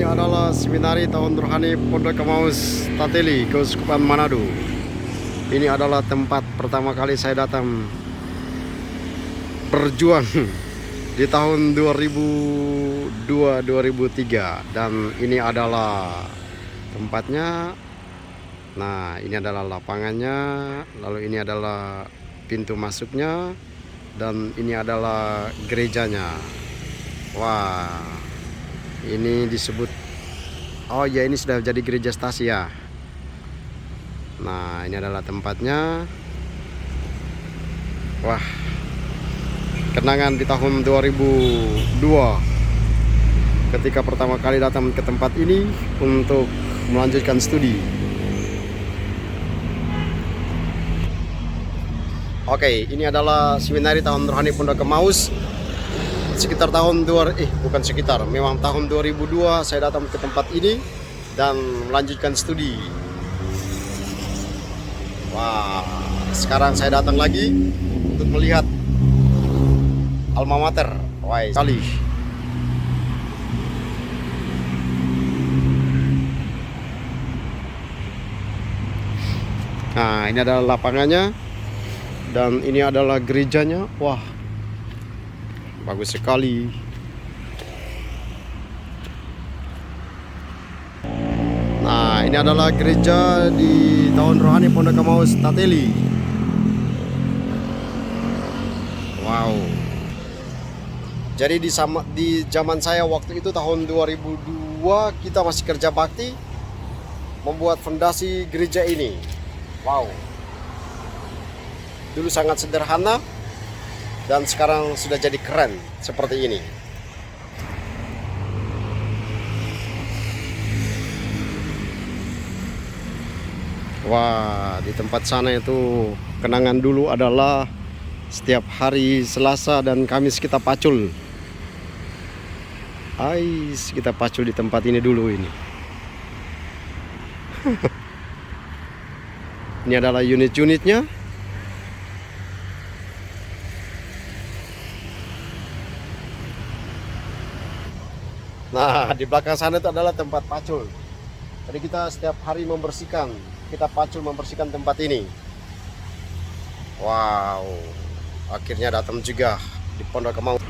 adalah seminari tahun rohani Pondok Kemaus Tateli, Keuskupan Manado. Ini adalah tempat pertama kali saya datang berjuang di tahun 2002-2003, dan ini adalah tempatnya. Nah, ini adalah lapangannya, lalu ini adalah pintu masuknya, dan ini adalah gerejanya. Wah, ini disebut, oh ya, ini sudah jadi gereja stasi ya. Nah, ini adalah tempatnya. Wah, kenangan di tahun 2002 ketika pertama kali datang ke tempat ini untuk melanjutkan studi. Oke, ini adalah seminari tahun rohani Pondok Kemaus. Sekitar tahun memang tahun 2002 saya datang ke tempat ini dan melanjutkan studi. Wah, sekarang saya datang lagi untuk melihat alma mater. Wah, sekali. Nah, ini adalah lapangannya dan ini adalah gerejanya. Wah, bagus sekali. Nah, ini adalah gereja di tahun rohani Pondok Kemaus Tateli. Wow. Jadi di zaman saya waktu itu tahun 2002 kita masih kerja bakti membuat fondasi gereja ini. Wow. Dulu sangat sederhana dan sekarang sudah jadi keren seperti ini. Wah, di tempat sana itu kenangan dulu adalah setiap hari Selasa dan Kamis kita pacul. Kita pacul di tempat ini dulu ini. Ini adalah unit-unitnya. Nah, di belakang sana itu adalah tempat pacul. Jadi kita setiap hari kita pacul membersihkan tempat ini. Wow, akhirnya datang juga di Pondok Kemaus.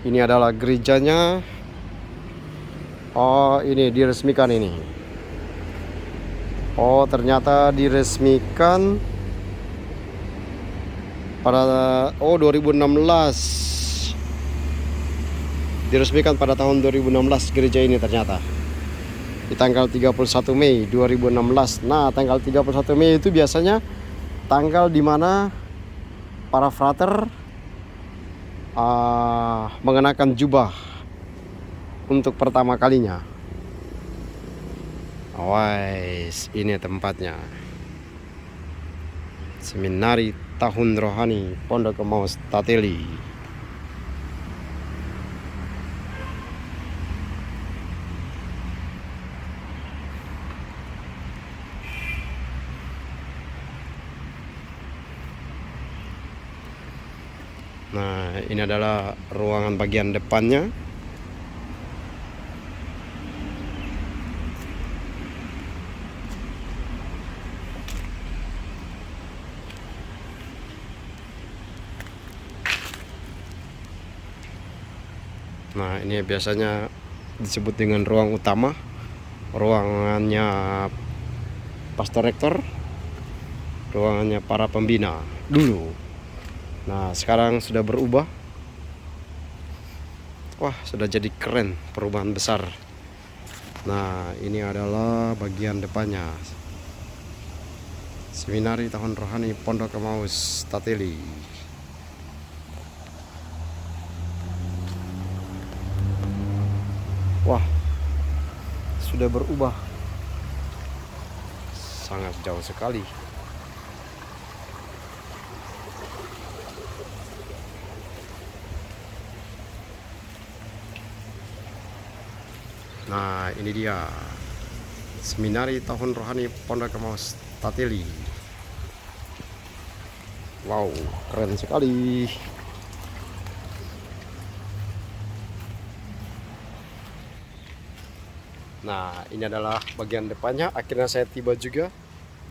Ini adalah gerejanya. Oh, ini diresmikan ini. Oh, ternyata diresmikan pada 2016. Diresmikan pada tahun 2016 gereja ini ternyata. Di tanggal 31 Mei 2016. Nah, tanggal 31 Mei itu biasanya tanggal di mana para frater mengenakan jubah untuk pertama kalinya. Wais, ini tempatnya. Seminari tahun rohani Pondok Kemaus Tateli. Nah, ini adalah ruangan bagian depannya. Nah, ini biasanya disebut dengan ruang utama, ruangannya pastor rektor, ruangannya para pembina dulu. Nah, sekarang sudah berubah. Wah, sudah jadi keren, perubahan besar. Nah, ini adalah bagian depannya. Seminari tahun rohani Pondok Kemaus Tateli. Wah, sudah berubah. Sangat jauh sekali. Nah, ini dia seminari tahun rohani Pondok Kemaus Tateli. Wow, keren sekali. Nah, ini adalah bagian depannya. Akhirnya saya tiba juga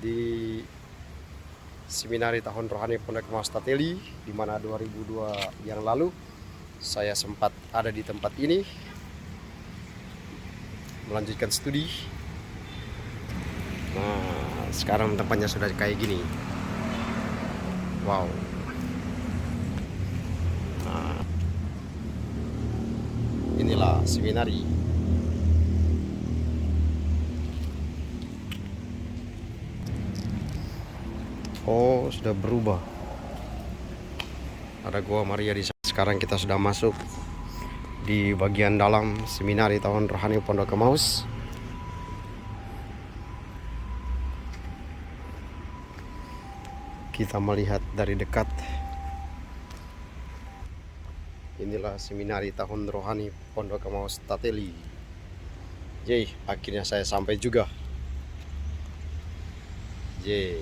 di Seminari Tahun Rohani Pondok Kemaus Tateli, di mana 2002 yang lalu saya sempat ada di tempat ini melanjutkan studi. Nah, sekarang tempatnya sudah kayak gini. Wow. Nah, inilah seminari. Oh, sudah berubah. Ada Gua Maria di sana. Sekarang kita sudah masuk di bagian dalam Seminari Tahun Rohani Pondok Kemaus. Kita melihat dari dekat. Inilah Seminari Tahun Rohani Pondok Kemaus Tateli. Yeay, akhirnya saya sampai juga. Yeay.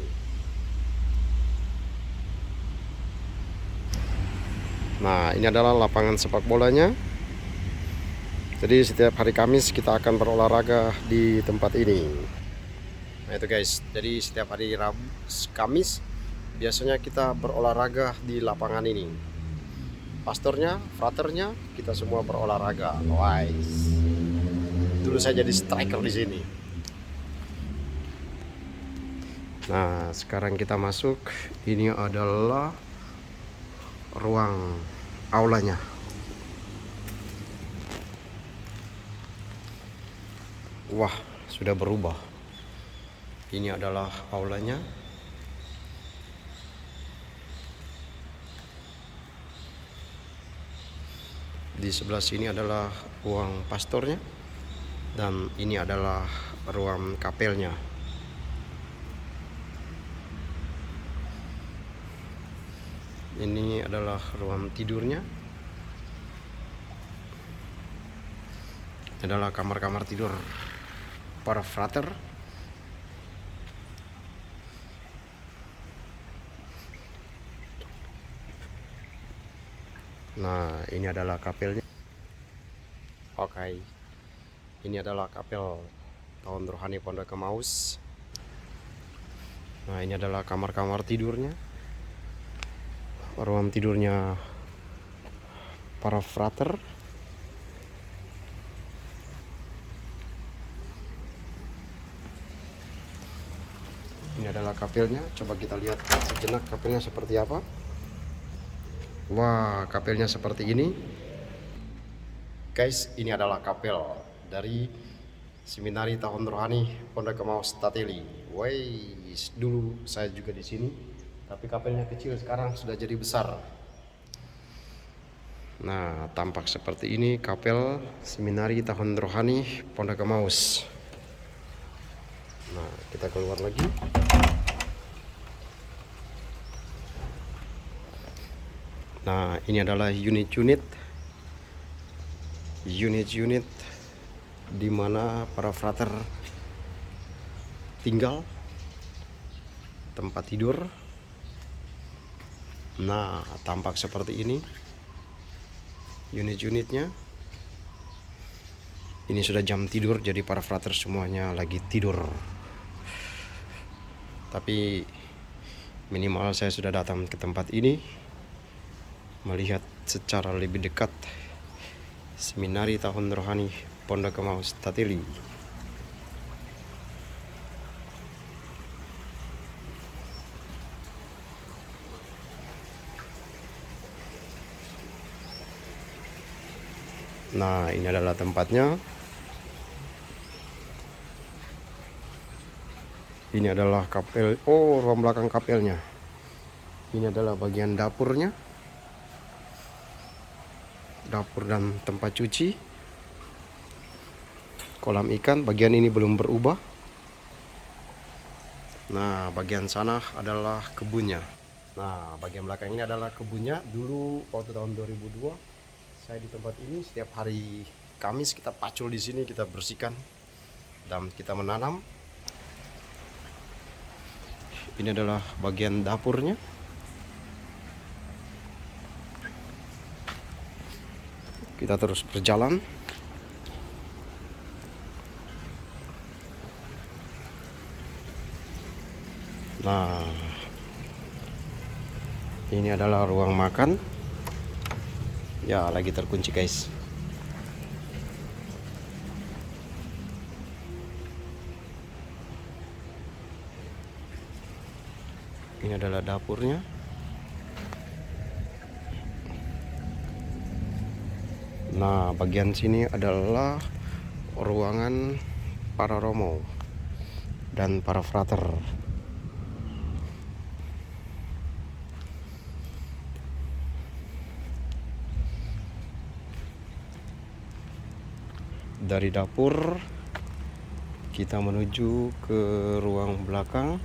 Nah, ini adalah lapangan sepak bolanya. Jadi setiap hari Kamis kita akan berolahraga di tempat ini. Nah itu guys, jadi setiap hari Kamis biasanya kita berolahraga di lapangan ini. Pastornya, fraternya, kita semua berolahraga. Wise. Dulu saya jadi striker di sini. Nah, sekarang kita masuk. Ini adalah ruang aulanya. Wah, sudah berubah. Ini adalah aulanya. Di sebelah sini adalah ruang pastornya. Dan ini adalah ruang kapelnya. Ini adalah ruang tidurnya. Ini adalah kamar-kamar tidur para frater. Nah, ini adalah kapelnya. Oke. Ini adalah kapel Tahun Rohani Pondok Kemaus. Nah, ini adalah kamar-kamar tidurnya. Ruang tidurnya para frater. Ini adalah kapelnya. Coba kita lihat sejenak kapelnya seperti apa. Wah, kapelnya seperti ini. Guys, ini adalah kapel dari Seminari Tahun Rohani Pondok Kemaus Tateli. Wais, dulu saya juga di sini, tapi kapelnya kecil, sekarang sudah jadi besar. Nah, tampak seperti ini kapel Seminari Tahun Rohani Pondok Kemaus. Nah, kita keluar lagi. Nah, ini adalah unit-unit di mana para frater tinggal, tempat tidur. Nah, tampak seperti ini unit-unitnya. Ini sudah jam tidur, jadi para frater semuanya lagi tidur. Tapi minimal saya sudah datang ke tempat ini, melihat secara lebih dekat Seminari Tahun Rohani Pondok Kemaus Tateli. Nah, ini adalah tempatnya. Ini adalah kapel. Oh, ruang belakang kapelnya. Ini adalah bagian dapurnya. Dapur dan tempat cuci. Kolam ikan, bagian ini belum berubah. Nah, bagian sana adalah kebunnya. Nah, bagian belakang ini adalah kebunnya. Dulu waktu tahun 2002 saya di tempat ini, setiap hari Kamis kita pacul di sini, kita bersihkan dan kita menanam. Ini adalah bagian dapurnya. Kita terus berjalan. Nah, ini adalah ruang makan. Ya, lagi terkunci guys. Ini adalah dapurnya. Nah, bagian sini adalah ruangan para romo dan para frater. Dari dapur kita menuju ke ruang belakang.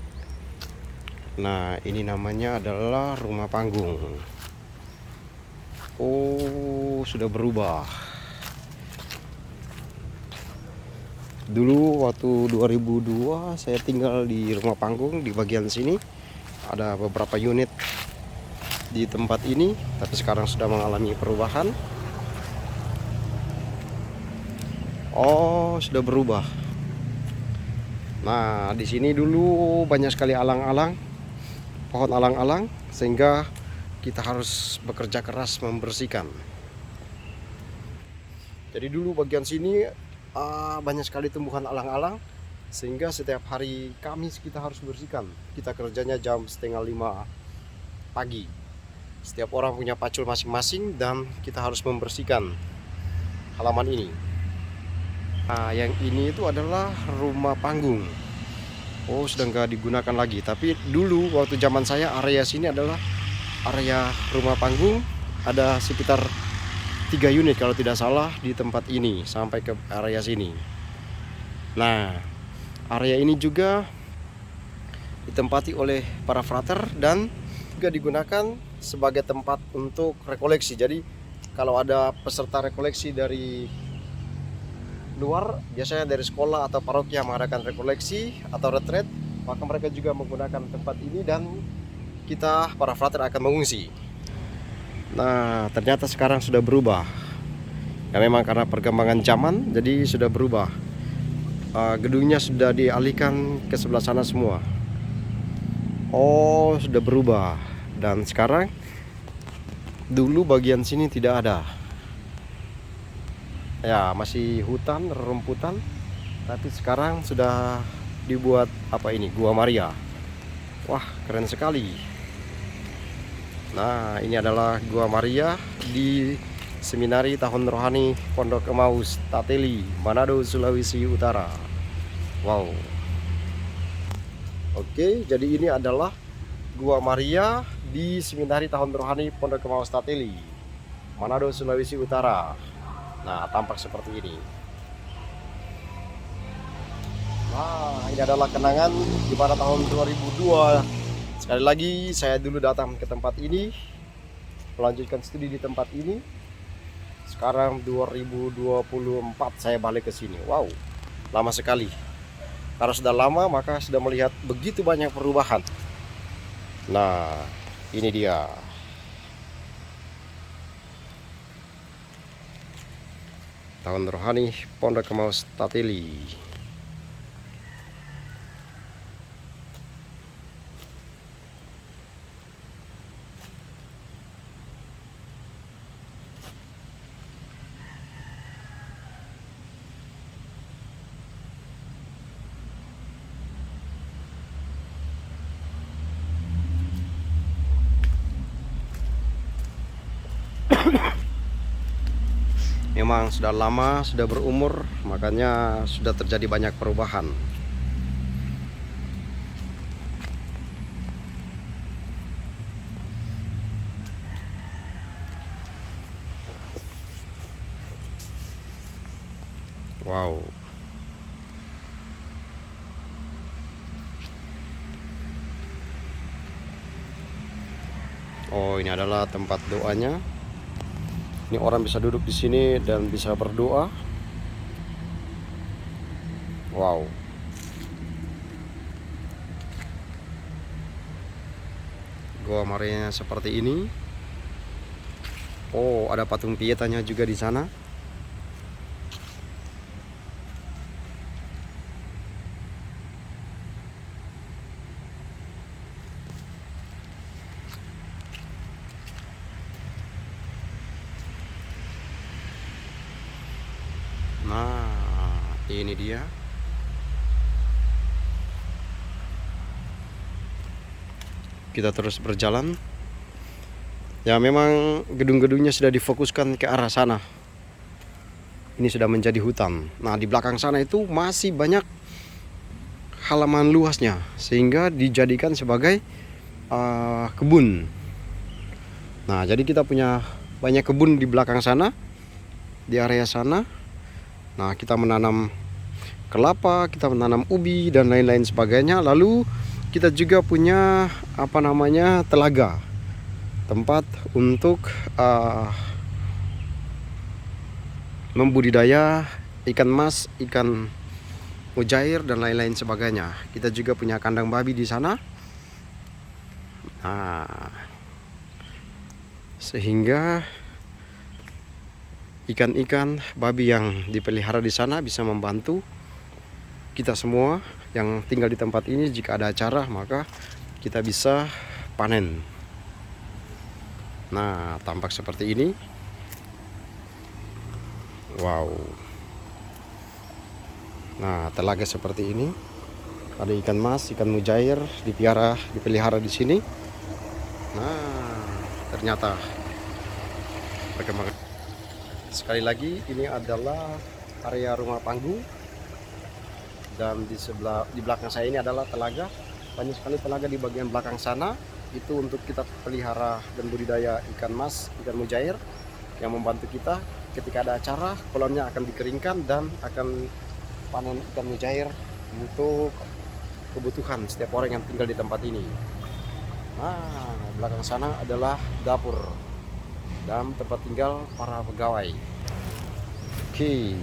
Nah, ini namanya adalah rumah panggung. Oh, sudah berubah. Dulu waktu 2002 saya tinggal di rumah panggung di bagian sini. Ada beberapa unit di tempat ini, tapi sekarang sudah mengalami perubahan. Oh, sudah berubah. Nah, di sini dulu banyak sekali alang-alang, pohon alang-alang, sehingga kita harus bekerja keras membersihkan. Jadi dulu bagian sini banyak sekali tumbuhan alang-alang, sehingga setiap hari Kamis kita harus bersihkan. Kita kerjanya jam 4:30 pagi. Setiap orang punya pacul masing-masing dan kita harus membersihkan halaman ini. Nah, yang ini itu adalah rumah panggung. Oh, sudah nggak digunakan lagi. Tapi dulu waktu zaman saya area sini adalah area rumah panggung. Ada sekitar 3 unit kalau tidak salah di tempat ini sampai ke area sini. Nah, area ini juga ditempati oleh para frater dan juga digunakan sebagai tempat untuk rekoleksi. Jadi kalau ada peserta rekoleksi dari luar, biasanya dari sekolah atau paroki yang mengadakan rekoleksi atau retret, maka mereka juga menggunakan tempat ini dan kita para frater akan mengungsi. Nah, ternyata sekarang sudah berubah. Ya, memang karena perkembangan zaman, jadi sudah berubah. Gedungnya sudah dialihkan ke sebelah sana semua. Oh, sudah berubah. Dan sekarang, dulu bagian sini tidak ada. Ya, masih hutan, rerumputan. Tapi sekarang sudah dibuat apa ini? Gua Maria. Wah, keren sekali. Nah, ini adalah Gua Maria di Seminari Tahun Rohani Pondok Emmaus Tateli, Manado, Sulawesi Utara. Wow. Oke, jadi ini adalah Gua Maria di Seminari Tahun Rohani Pondok Emmaus Tateli, Manado, Sulawesi Utara. Nah, tampak seperti ini. Nah, ini adalah kenangan di pada tahun 2002. Sekali lagi, saya dulu datang ke tempat ini, melanjutkan studi di tempat ini. Sekarang 2024 saya balik ke sini. Wow, lama sekali. Karena sudah lama, maka sudah melihat begitu banyak perubahan. Nah, ini dia. Tahun Rohani Pondok Emmaus Tateli. Memang sudah lama, sudah berumur, makanya sudah terjadi banyak perubahan. Wow. Oh, ini adalah tempat doanya. Ini orang bisa duduk di sini dan bisa berdoa. Wow. Gua Marianya seperti ini. Oh, ada patung Pietanya juga di sana. Nah, ini dia. Kita terus berjalan. Ya, memang gedung-gedungnya sudah difokuskan ke arah sana. Ini sudah menjadi hutan. Nah, di belakang sana itu masih banyak halaman luasnya, sehingga dijadikan sebagai kebun. Nah, jadi kita punya banyak kebun di belakang sana, di area sana. Nah, kita menanam kelapa, kita menanam ubi dan lain-lain sebagainya. Lalu kita juga punya telaga, tempat untuk membudidaya ikan mas, ikan mujair dan lain-lain sebagainya. Kita juga punya kandang babi di sana. Nah, sehingga ikan-ikan babi yang dipelihara di sana bisa membantu kita semua yang tinggal di tempat ini. Jika ada acara, maka kita bisa panen. Nah, tampak seperti ini. Wow. Nah, telaga seperti ini. Ada ikan mas, ikan mujair dipelihara di sini. Nah, ternyata sekali lagi ini adalah area rumah panggung, dan di belakang saya ini adalah telaga. Banyak sekali telaga di bagian belakang sana. Itu untuk kita pelihara dan budidaya ikan mas, ikan mujair, yang membantu kita ketika ada acara. Kolamnya akan dikeringkan dan akan panen ikan mujair untuk kebutuhan setiap orang yang tinggal di tempat ini. Nah, belakang sana adalah dapur dan tempat tinggal para pegawai. Oke.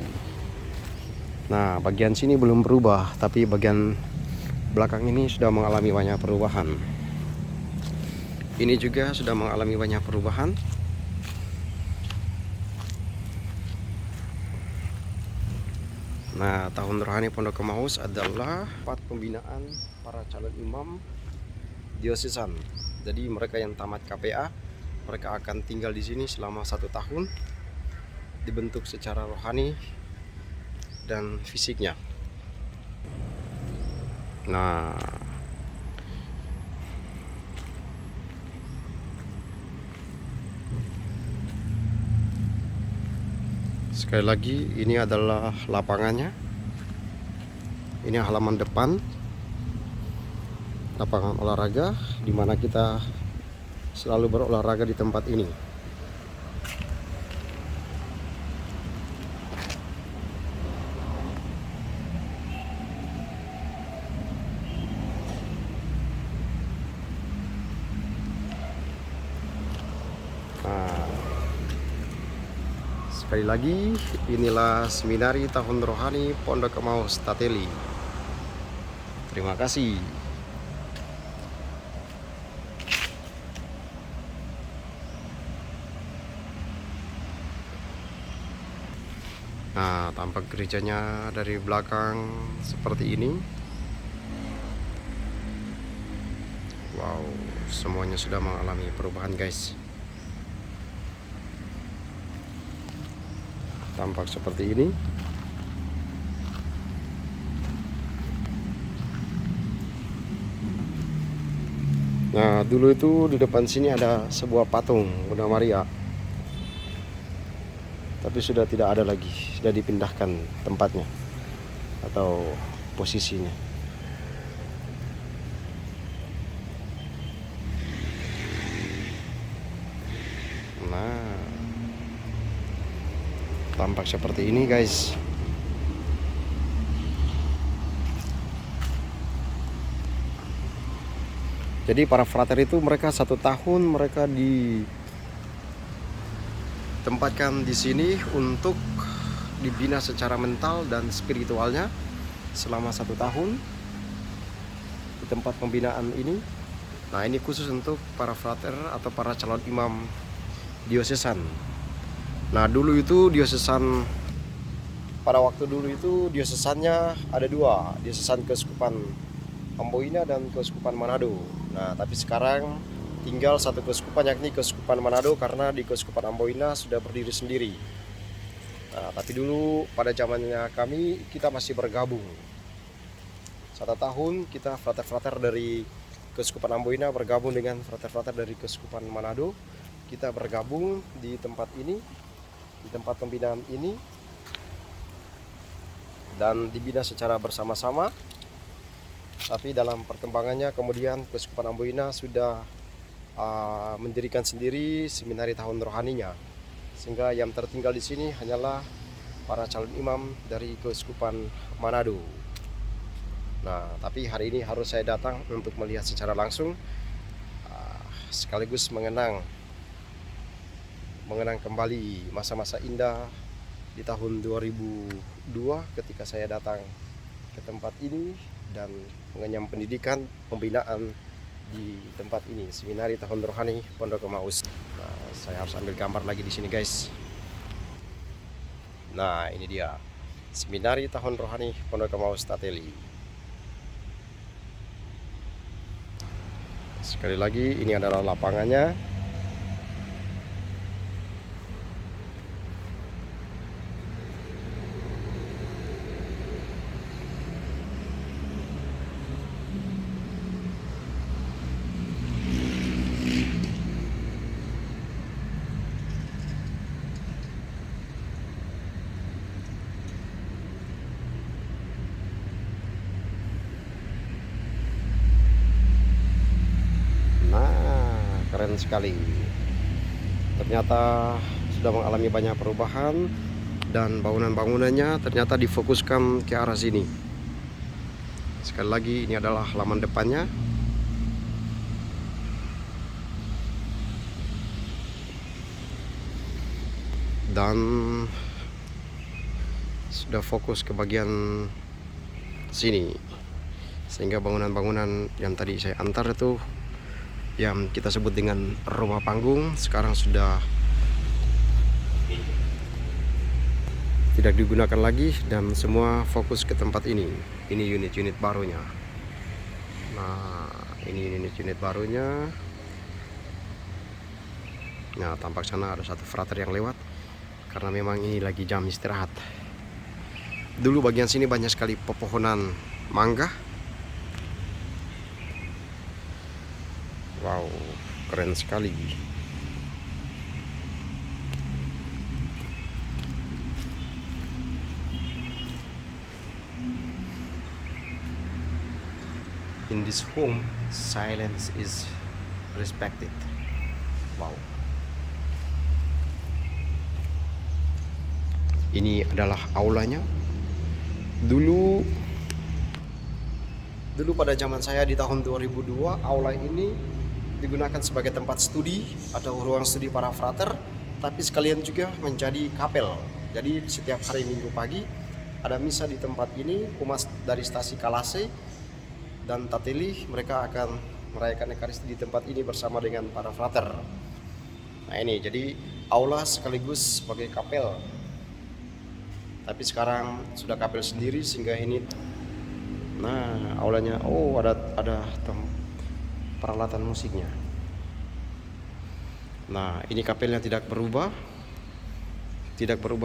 Nah, bagian sini belum berubah, tapi bagian belakang ini sudah mengalami banyak perubahan. Ini juga sudah mengalami banyak perubahan. Nah, tahun rohani Pondok Kemaus adalah tempat pembinaan para calon imam diocesan. Jadi mereka yang tamat KPA, mereka akan tinggal di sini selama 1 tahun, dibentuk secara rohani dan fisiknya. Nah, sekali lagi ini adalah lapangannya. Ini halaman depan, lapangan olahraga di mana kita selalu berolahraga di tempat ini. Nah, sekali lagi inilah seminari tahun rohani Pondok Kemaus Tateli. Terima kasih. Nah, tampak gerejanya dari belakang seperti ini. Wow, semuanya sudah mengalami perubahan, guys. Tampak seperti ini. Nah, dulu itu di depan sini ada sebuah patung Bunda Maria, tapi sudah tidak ada lagi, sudah dipindahkan tempatnya atau posisinya. Nah, tampak seperti ini, guys. Jadi para frater itu mereka 1 tahun mereka ditempatkan di sini untuk dibina secara mental dan spiritualnya selama 1 tahun di tempat pembinaan ini. Nah, ini khusus untuk para frater atau para calon imam diosesan. Nah dulu itu diosesan, pada waktu dulu itu diosesannya ada dua, diosesan Keuskupan Amboina dan Keuskupan Manado. Nah tapi sekarang tinggal satu keuskupan, yakni Keuskupan Manado, karena di Keuskupan Amboina sudah berdiri sendiri. Nah, tapi dulu pada zamannya kami, kita masih bergabung. 1 tahun kita frater-frater dari Keuskupan Amboina bergabung dengan frater-frater dari Keuskupan Manado. Kita bergabung di tempat ini, di tempat pembinaan ini, dan dibina secara bersama-sama. Tapi dalam perkembangannya kemudian Keuskupan Amboina sudah mendirikan sendiri seminari tahun rohaninya, sehingga yang tertinggal di sini hanyalah para calon imam dari Keuskupan Manado. Nah, tapi hari ini harus saya datang untuk melihat secara langsung, sekaligus mengenang kembali masa-masa indah di tahun 2002 ketika saya datang ke tempat ini dan mengenyam pendidikan pembinaan di tempat ini, Seminari Tahun Rohani Pondok Emmaus. Nah, saya harus ambil gambar lagi di sini, guys. Nah, ini dia Seminari Tahun Rohani Pondok Emmaus Tateli. Sekali lagi, ini adalah lapangannya. Keren sekali. Ternyata sudah mengalami banyak perubahan dan bangunan-bangunannya ternyata difokuskan ke arah sini. Sekali lagi, ini adalah halaman depannya. Dan sudah fokus ke bagian sini, sehingga bangunan-bangunan yang tadi saya antar itu, yang kita sebut dengan rumah panggung, sekarang sudah tidak digunakan lagi dan semua fokus ke tempat ini. Ini unit-unit barunya. Nah, ini unit-unit barunya. Nah, tampak sana ada satu frater yang lewat karena memang ini lagi jam istirahat. Dulu bagian sini banyak sekali pepohonan mangga. Wow, keren sekali. In this home, silence is respected. Wow. Ini adalah aulanya. Dulu pada zaman saya di tahun 2002, aula ini digunakan sebagai tempat studi atau ruang studi para frater, tapi sekalian juga menjadi kapel. Jadi setiap hari Minggu pagi ada misa di tempat ini. Umat dari stasi Kalase dan Tateli, mereka akan merayakan Ekaristi di tempat ini bersama dengan para frater. Nah, ini jadi aula sekaligus sebagai kapel. Tapi sekarang sudah kapel sendiri, sehingga ini, nah, aulanya, oh, ada peralatan musiknya. Nah, ini kapelnya tidak berubah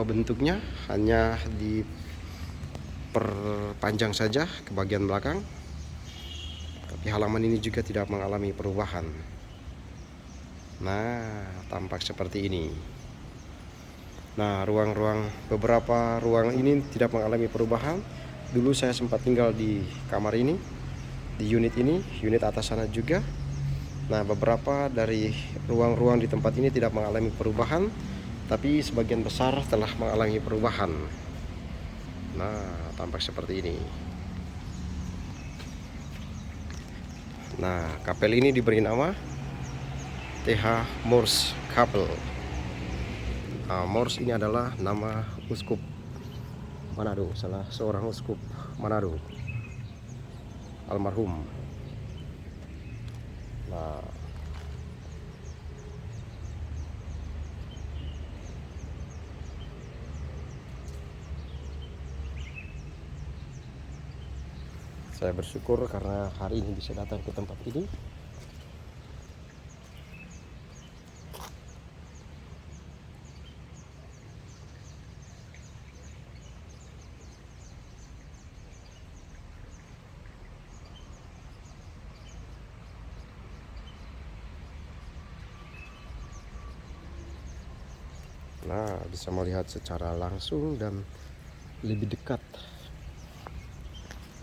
bentuknya, hanya diperpanjang saja ke bagian belakang. Tapi halaman ini juga tidak mengalami perubahan. Nah, tampak seperti ini. Nah, beberapa ruang ini tidak mengalami perubahan. Dulu saya sempat tinggal di kamar ini, di unit ini, unit atas sana juga. Nah, beberapa dari ruang-ruang di tempat ini tidak mengalami perubahan, tapi sebagian besar telah mengalami perubahan. Nah, tampak seperti ini. Nah, kapel ini diberi nama TH Moers Kapel. Nah, Moers ini adalah nama uskup Manado, salah seorang uskup Manado, almarhum. Nah, Saya bersyukur karena hari ini bisa datang ke tempat ini. Nah, bisa melihat secara langsung dan lebih dekat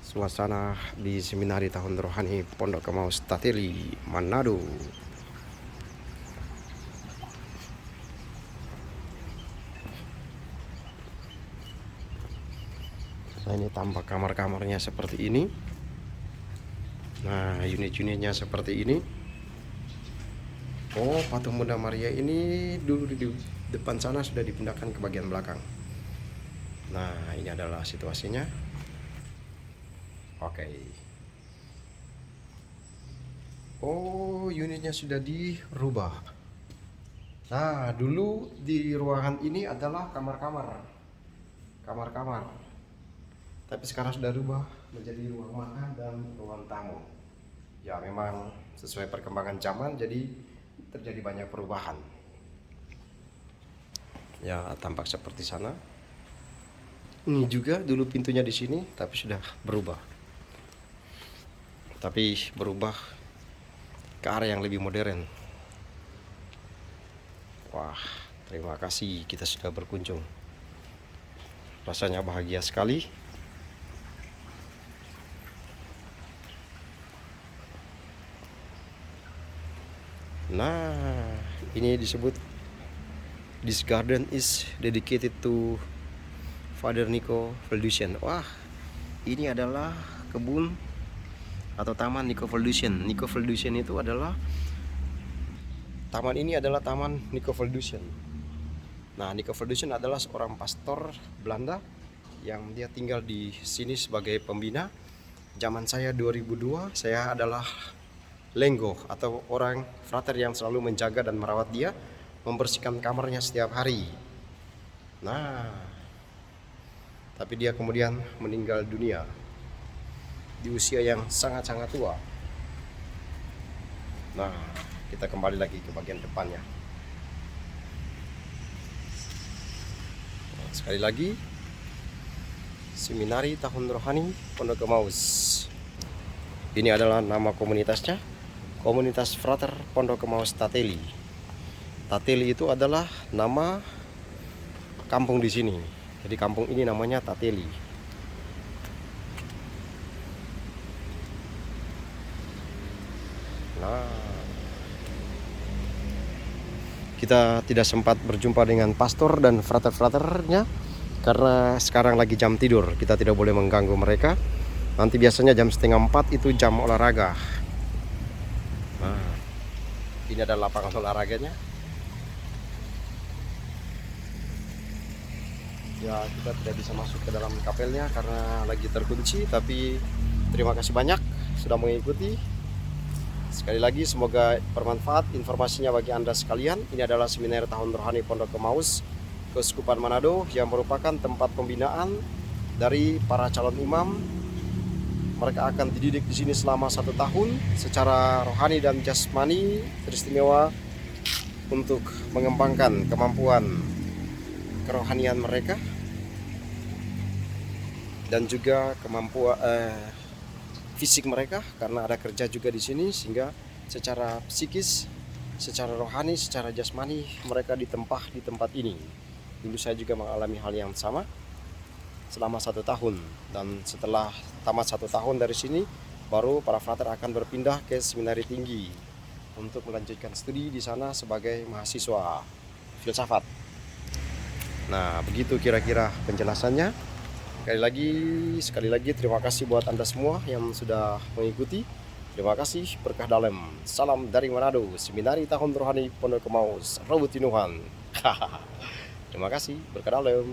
suasana di Seminari Tahun Rohani Pondok Kemaus Tateli, Manado. Nah, ini tampak kamar-kamarnya seperti ini. Nah, unit-unitnya seperti ini. Oh, patung Bunda Maria ini dulu di depan sana sudah dipindahkan ke bagian belakang. Nah, ini adalah situasinya. Oke. Oh, unitnya sudah dirubah. Nah, dulu di ruangan ini adalah kamar-kamar. Tapi sekarang sudah rubah menjadi ruang makan dan ruang tamu. Ya, memang sesuai perkembangan zaman, jadi terjadi banyak perubahan. Ya, tampak seperti sana. Ini juga dulu pintunya di sini, tapi sudah berubah. Tapi berubah ke arah yang lebih modern. Wah, terima kasih kita sudah berkunjung. Rasanya bahagia sekali. Nah, ini disebut this garden is dedicated to Father Nico Feldhusen. Wah, ini adalah kebun atau taman Nico Feldhusen. Nico Feldhusen itu adalah taman ini adalah taman Nico Feldhusen. Nah, Nico Feldhusen adalah seorang pastor Belanda yang dia tinggal di sini sebagai pembina. Zaman saya 2002, saya adalah lenggo atau orang frater yang selalu menjaga dan merawat dia, membersihkan kamarnya setiap hari. Nah, tapi dia kemudian meninggal dunia di usia yang sangat-sangat tua. Nah, kita kembali lagi ke bagian depannya. Nah, sekali lagi, Seminari Tahun Rohani Pondok Kemaus. Ini adalah nama komunitasnya, Komunitas Frater Pondok Kemaus Tateli. Tateli itu adalah nama kampung di sini. Jadi kampung ini namanya Tateli. Nah, kita tidak sempat berjumpa dengan pastor dan frater-fraternya karena sekarang lagi jam tidur. Kita tidak boleh mengganggu mereka. Nanti biasanya jam 3:30 itu jam olahraga. Nah, ini adalah lapangan olahraganya. Ya, kita tidak bisa masuk ke dalam kapelnya karena lagi terkunci. Tapi terima kasih banyak sudah mengikuti. Sekali lagi semoga bermanfaat informasinya bagi Anda sekalian. Ini adalah Seminari Tahun Rohani Pondok Kemaus, Keuskupan Manado, yang merupakan tempat pembinaan dari para calon imam. Mereka akan dididik di sini selama 1 tahun secara rohani dan jasmani, teristimewa untuk mengembangkan kemampuan kerohanian mereka dan juga kemampuan fisik mereka, karena ada kerja juga di sini, sehingga secara psikis, secara rohani, secara jasmani mereka ditempah di tempat ini. Dulu saya juga mengalami hal yang sama selama 1 tahun, dan setelah tamat 1 tahun dari sini baru para frater akan berpindah ke seminari tinggi untuk melanjutkan studi di sana sebagai mahasiswa filsafat. Nah, begitu kira-kira penjelasannya. Sekali lagi terima kasih buat Anda semua yang sudah mengikuti. Terima kasih, berkah dalam. Salam dari Manado, Seminari Tahun Rohani Pondok Kemaus, Rawutinuhan. Terima kasih, berkah dalam.